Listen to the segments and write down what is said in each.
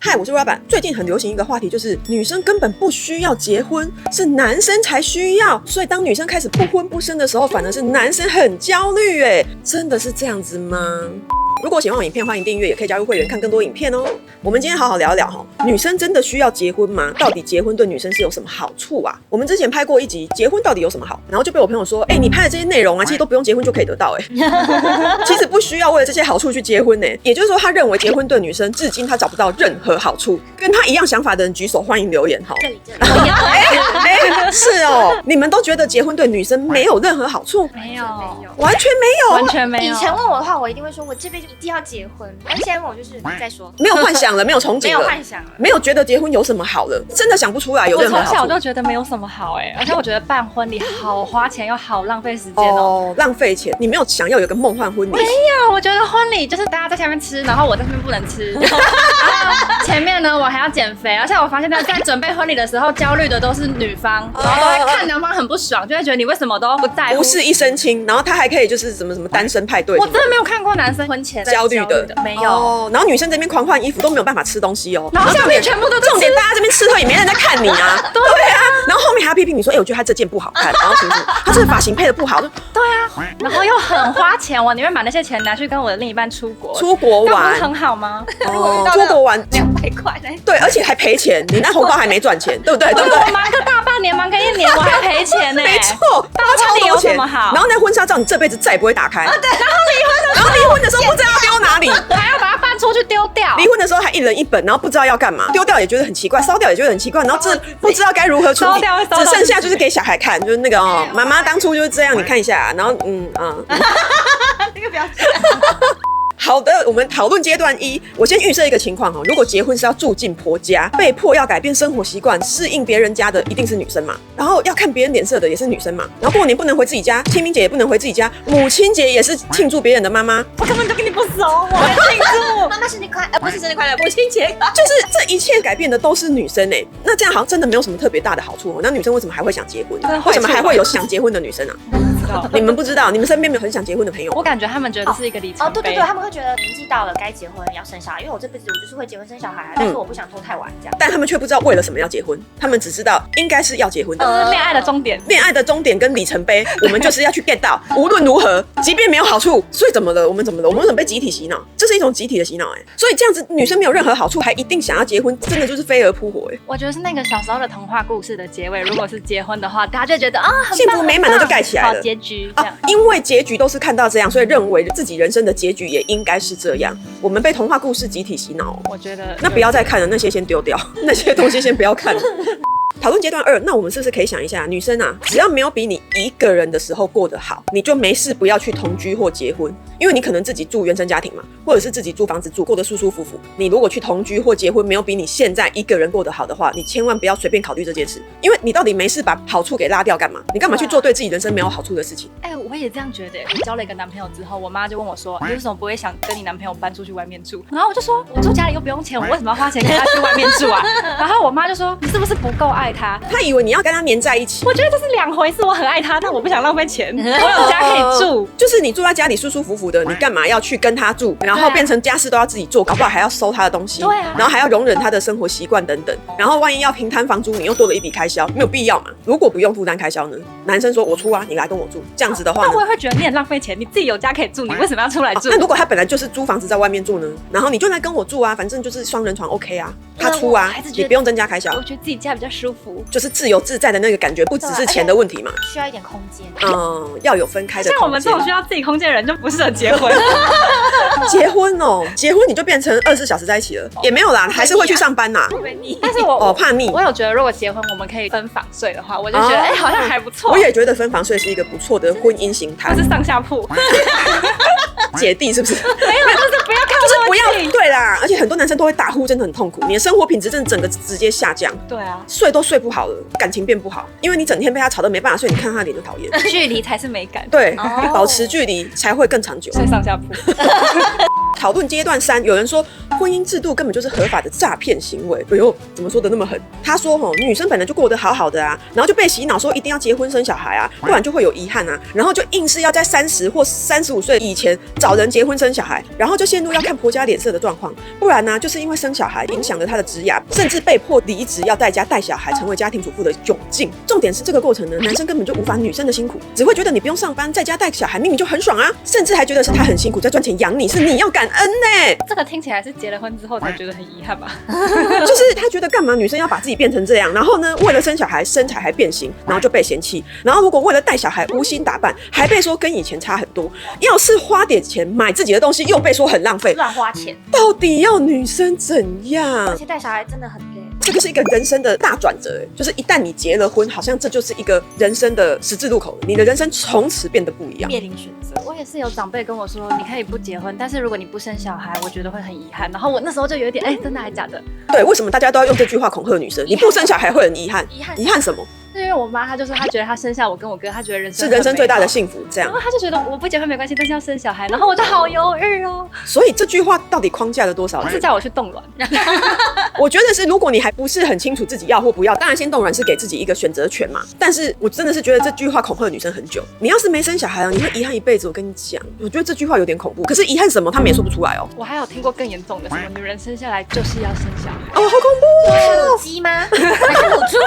嗨，我是若板。最近很流行一个话题，就是女生根本不需要结婚，是男生才需要。所以当女生开始不婚不生的时候，反而是男生很焦虑。真的是这样子吗？如果喜欢我影片，欢迎订阅，也可以加入会员看更多影片哦。我们今天好好聊一聊女生真的需要结婚吗？到底结婚对女生是有什么好处啊？我们之前拍过一集，结婚到底有什么好？然后就被我朋友说，你拍的这些内容啊，其实都不用结婚就可以得到其实不需要为了这些好处去结婚也就是说，他认为结婚对女生至今他找不到任何好处。跟他一样想法的人举手，欢迎留言这里是哦，你们都觉得结婚对女生没有任何好处？没有，完全没有，完全没有。以前问我的话，我一定会说，我这辈子一定要结婚。但现在问我就是再说，没有幻想了，没有憧憬了，没有幻想了，没有觉得结婚有什么好了，真的想不出来有任何好处。我从小就觉得没有什么好而且我觉得办婚礼好花钱又好浪费时间浪费钱。你没有想要有个梦幻婚礼？没有，我觉得婚礼就是大家在下面吃，然后我在上面不能吃，然后前面呢我还要减肥，而且我发现在准备婚礼的时候，焦虑的都是女方，然后都会看男方很不爽，就会觉得你为什么都不在乎，不是一身轻，然后他还可以就是什么单身派对。我真的没有看过男生婚前焦虑的，没有。然后女生这边狂换衣服都没有办法吃东西然后下面全部都重点，大家这边吃喝也没人在看你啊。对啊，然后后面还要批评你说，我觉得他这件不好看，然后是不是他这个发型配的不好？对啊，然后又很花钱，我宁愿把那些钱拿去跟我的另一半出国玩，不是很好吗？出国玩200块，对，而且还赔钱，你那红包还没赚钱，对不对？我忙个大半年，忙个1年，我还赔钱呢。没错，超多钱。然后那婚纱照你这辈子再也不会打开。对，然后离婚的时候不知道要丢哪里，还要把它搬出去丢掉。离婚的时候还一人一本，然后不知道要干嘛，丢掉也觉得很奇怪，烧掉也觉得很奇怪，然后这不知道该如何处理，只剩下就是给小孩看，就是那个妈妈当初就是这样，你看一下，然后那个表情。好的，我们讨论阶段1。我先预设一个情况如果结婚是要住进婆家，被迫要改变生活习惯，适应别人家的一定是女生嘛，然后要看别人脸色的也是女生嘛，然后过年不能回自己家，清明节也不能回自己家，母亲节也是庆祝别人的妈妈，我根本就跟你不熟，我还庆祝妈妈生日快乐，不是生日快乐，母亲节，就是这一切改变的都是女生那这样好像真的没有什么特别大的好处那女生为什么还会想结婚？为什么还会有想结婚的女生啊？你们不知道，你们身边没有很想结婚的朋友？我感觉他们觉得是一个里程碑。对，他们会觉得年纪到了该结婚要生小孩，因为我这辈子我就是会结婚生小孩但是我不想拖太晚这样。但他们却不知道为了什么要结婚，他们只知道应该是要结婚的。恋爱的终点，恋爱的终点跟里程碑，我们就是要去 get 到。无论如何，即便没有好处，所以怎么了？我们怎么了？我们为什么被集体洗脑？这是一种集体的洗脑所以这样子，女生没有任何好处，还一定想要结婚，真的就是飞蛾扑火我觉得是那个小时候的童话故事的结尾，如果是结婚的话，大家就觉得很幸福美满的就盖起来了，好结局这样。因为结局都是看到这样，所以认为自己人生的结局也应该是这样。我们被童话故事集体洗脑我觉得那不要再看了，那些先丢掉，那些东西先不要看了。讨论阶段2，那我们是不是可以想一下，女生只要没有比你一个人的时候过得好，你就没事不要去同居或结婚，因为你可能自己住原生家庭嘛，或者是自己租房子住，过得舒舒服服。你如果去同居或结婚，没有比你现在一个人过得好的话，你千万不要随便考虑这件事，因为你到底没事把好处给拉掉干嘛？你干嘛去做对自己人生没有好处的事情？我也这样觉得。我交了一个男朋友之后，我妈就问我说：“你为什么不会想跟你男朋友搬出去外面住？”然后我就说：“我住家里又不用钱，我为什么要花钱跟他去外面住啊？”然后我妈就说：“你是不是不够爱他？”她以为你要跟他黏在一起。我觉得这是2回事，我很爱他，但我不想浪费钱，我有家可以住。就是你住在家里舒舒服服的，你干嘛要去跟他住？然后变成家事都要自己做，搞不好还要收他的东西。对啊，然后还要容忍他的生活习惯等等。然后万一要平摊房租，你又多了一笔开销，没有必要嘛？如果不用负担开销呢？男生说我出你来跟我住，这样子的话呢，那我也会觉得你很浪费钱，你自己有家可以住，你为什么要出来住？那如果他本来就是租房子在外面住呢？然后你就来跟我住反正就是双人床 OK 他出你不用增加开销。我觉得自己家比较舒服，就是自由自在的那个感觉，不只是钱的问题嘛。需要一点空间。要有分开的空间。像我们这种需要自己空间的人就不适合结婚。结婚你就变成24小时在一起了，也没有啦，还是会去上班啦。但是我怕腻。我有觉得如果结婚我们可以分房睡的话，我就觉得好像还不错。我也觉得分房睡是一个不错的婚姻形态。或是上下铺。姐弟是不是？没有，就是不要看就是不要对啦，而且很多男生都会打呼，真的很痛苦，你的生活品质真的整个直接下降。对啊，睡都睡不好了，感情变不好，因为你整天被他吵得没办法睡，你看他脸就讨厌。距离才是美感。对，保持距离才会更长久。睡上下铺。讨论阶段3，有人说婚姻制度根本就是合法的诈骗行为。哎呦，怎么说的那么狠？他说女生本来就过得好好的啊，然后就被洗脑说一定要结婚生小孩啊，不然就会有遗憾啊，然后就硬是要在30或35岁以前找人结婚生小孩，然后就陷入要看婆家脸色的状况，不然呢，就是因为生小孩影响了他的职涯，甚至被迫离职要在家带小孩，成为家庭主妇的窘境。重点是这个过程呢，男生根本就无法女生的辛苦，只会觉得你不用上班，在家带小孩明明就很爽啊，甚至还觉得是他很辛苦在赚钱养你，是你要感恩呢。这个听起来是结了婚之后才觉得很遗憾吧？就是他觉得干嘛女生要把自己变成这样，然后呢，为了生小孩身材还变形，然后就被嫌弃，然后如果为了带小孩无心打扮，还被说跟以前差很多。要是花点钱买自己的东西，又被说很浪费，乱花钱。到底要女生怎样？而且带小孩真的很累。这就是一个人生的大转折，就是一旦你结了婚，好像这就是一个人生的十字路口，你的人生从此变得不一样，面临选择。我也是有长辈跟我说，你可以不结婚，但是如果你不生小孩，我觉得会很遗憾。然后我那时候就有点，真的还假的？对，为什么大家都要用这句话恐吓女生？你不生小孩会很遗憾，遗憾什么？是因为我妈，她就说她觉得她生下我跟我哥，她觉得人生是人生最大的幸福，这样。然后她就觉得我不结婚没关系，但是要生小孩，然后我就好犹豫哦。所以这句话到底框架了多少人？是叫我去冻卵。我觉得是，如果你还不是很清楚自己要或不要，当然先冻卵是给自己一个选择权嘛。但是我真的是觉得这句话恐吓女生很久。你要是没生小孩啊，你会遗憾一辈子。我跟你讲，我觉得这句话有点恐怖。可是遗憾什么，他们也说不出来哦。我还有听过更严重的，什么女人生下来就是要生小孩。哦，好恐怖哦！是鸡吗？还是母猪？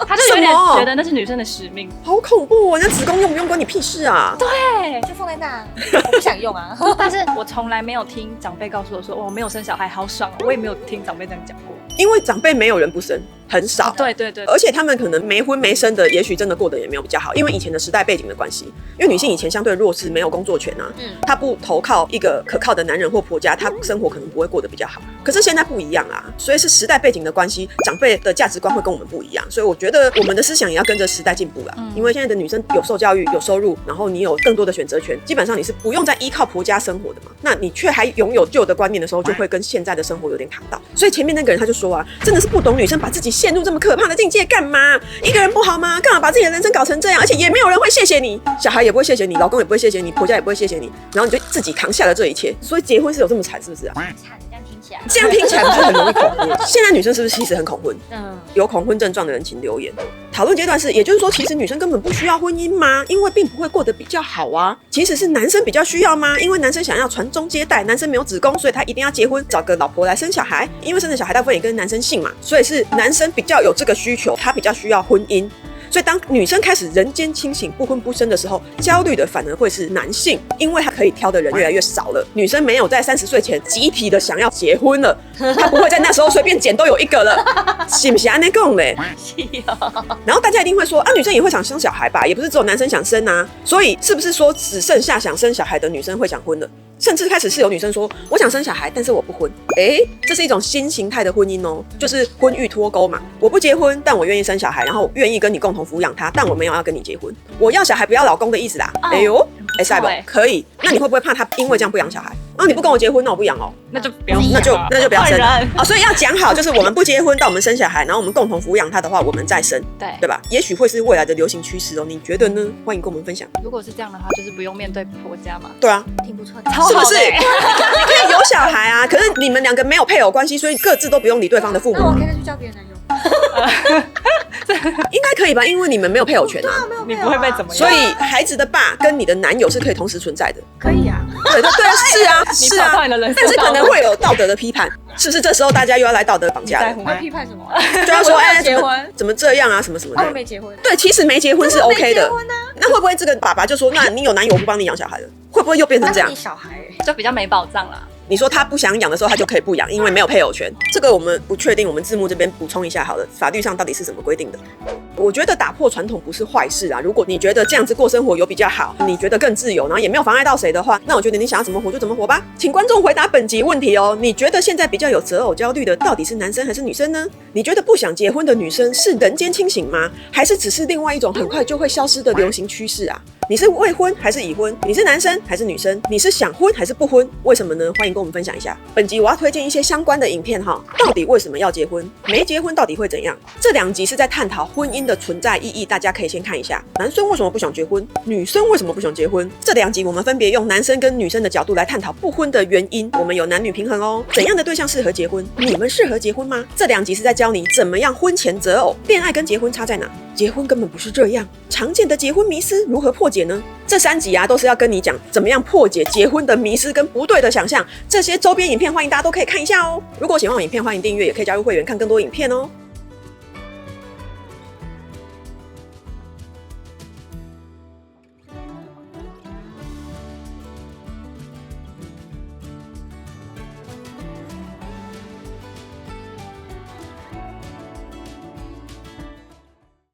他就有点觉得那是女生的使命。好恐怖哦！那子宫用不用关你屁事啊？对，就放在那，我不想用啊。但是我从来没有听长辈告诉我说，我没有生小孩好爽，我也没有听长辈这样讲过。因为长辈没有人不生，很少。对对对，而且他们可能没婚没生的，也许真的过得也没有比较好，因为以前的时代背景的关系。因为女性以前相对弱势，没有工作权啊，她不投靠一个可靠的男人或婆家，她生活可能不会过得比较好。可是现在不一样啊，所以是时代背景的关系，长辈的价值观会跟我们不一样，所以我觉得我们的思想也要跟着时代进步啦。因为现在的女生有受教育、有收入，然后你有更多的选择权，基本上你是不用再依靠婆家生活的嘛。那你却还拥有旧的观念的时候，就会跟现在的生活有点卡到。所以前面那个人他就说啊，真的是不懂女生把自己陷入这么可怕的境界干嘛？一个人不好吗？干嘛把自己的人生搞成这样？而且也没有人会谢谢你，小孩也不会谢谢你，老公也不会谢谢你，婆家也不会谢谢你，然后你就自己扛下了这一切。所以结婚是有这么惨，是不是啊？惨，这样听起来。这样听起来不是很容易恐婚？现在女生是不是其实很恐婚？有恐婚症状的人请留言。讨论阶段是，也就是说，其实女生根本不需要婚姻吗？因为并不会过得比较好啊。其实是男生比较需要吗？因为男生想要传宗接代，男生没有子宫，所以他一定要结婚，找个老婆来生小孩。因为生的小孩大部分也跟男生姓嘛，所以是男生比较有这个需求，他比较需要婚姻。所以当女生开始人间清醒、不婚不生的时候，焦虑的反而会是男性，因为他可以挑的人越来越少了。女生没有在30岁前集体的想要结婚了，她不会在那时候随便捡都有一个了，是不是这样讲嘞？然后大家一定会说啊，女生也会想生小孩吧，也不是只有男生想生啊。所以是不是说只剩下想生小孩的女生会想婚了？甚至开始是有女生说，我想生小孩，但是我不婚。这是一种新形态的婚姻哦，就是婚育脱钩嘛。我不结婚，但我愿意生小孩，然后愿意跟你共同抚养他，但我没有要跟你结婚。我要小孩不要老公的意思啦。塞不可以？那你会不会怕他因为这样不养小孩？你不跟我结婚，那我不养哦。那就不要，那就不要生了。所以要讲好，就是我们不结婚，但我们生小孩，然后我们共同抚养他的话，我们再生，对吧？也许会是未来的流行趋势哦。你觉得呢？欢迎跟我们分享。如果是这样的话，就是不用面对婆家嘛。对啊，挺不错的，是不是？你可以有小孩啊，可是你们两个没有配偶关系，所以各自都不用理对方的父母。那我可以去交别人男友。应该可以吧，因为你们没有配偶权啊，你不会被怎么样。所以孩子的爸跟你的男友是可以同时存在的。可以啊，对啊，是啊，但是可能会有道德的批判，是不是？这时候大家又要来道德绑架了。会批判什么？就要说结婚怎么这样啊，什么什么的。我没结婚。对，其实没结婚是 OK 的。那会不会这个爸爸就说，那你有男友我不帮你养小孩了？会不会又变成这样？你小孩就比较没保障啦。你说他不想养的时候，他就可以不养，因为没有配偶权。这个我们不确定，我们字幕这边补充一下好了，法律上到底是怎么规定的？我觉得打破传统不是坏事啊。如果你觉得这样子过生活有比较好，你觉得更自由，然后也没有妨碍到谁的话，那我觉得你想要怎么活就怎么活吧。请观众回答本集问题哦。你觉得现在比较有择偶焦虑的到底是男生还是女生呢？你觉得不想结婚的女生是人间清醒吗？还是只是另外一种很快就会消失的流行趋势啊？你是未婚还是已婚？你是男生还是女生？你是想婚还是不婚？为什么呢？欢迎跟我们分享一下。本集我要推荐一些相关的影片哈，到底为什么要结婚？没结婚到底会怎样？这2集是在探讨婚姻的存在意义，大家可以先看一下。男生为什么不想结婚？女生为什么不想结婚？这2集我们分别用男生跟女生的角度来探讨不婚的原因。我们有男女平衡哦。怎样的对象适合结婚？你们适合结婚吗？这2集是在教你怎么样婚前择偶。恋爱跟结婚差在哪？结婚根本不是这样。常见的结婚迷思如何破解呢？这3集都是要跟你讲怎么样破解结婚的迷思跟不对的想象。这些周边影片欢迎大家都可以看一下哦。如果喜欢我影片，欢迎订阅，也可以加入会员看更多影片哦。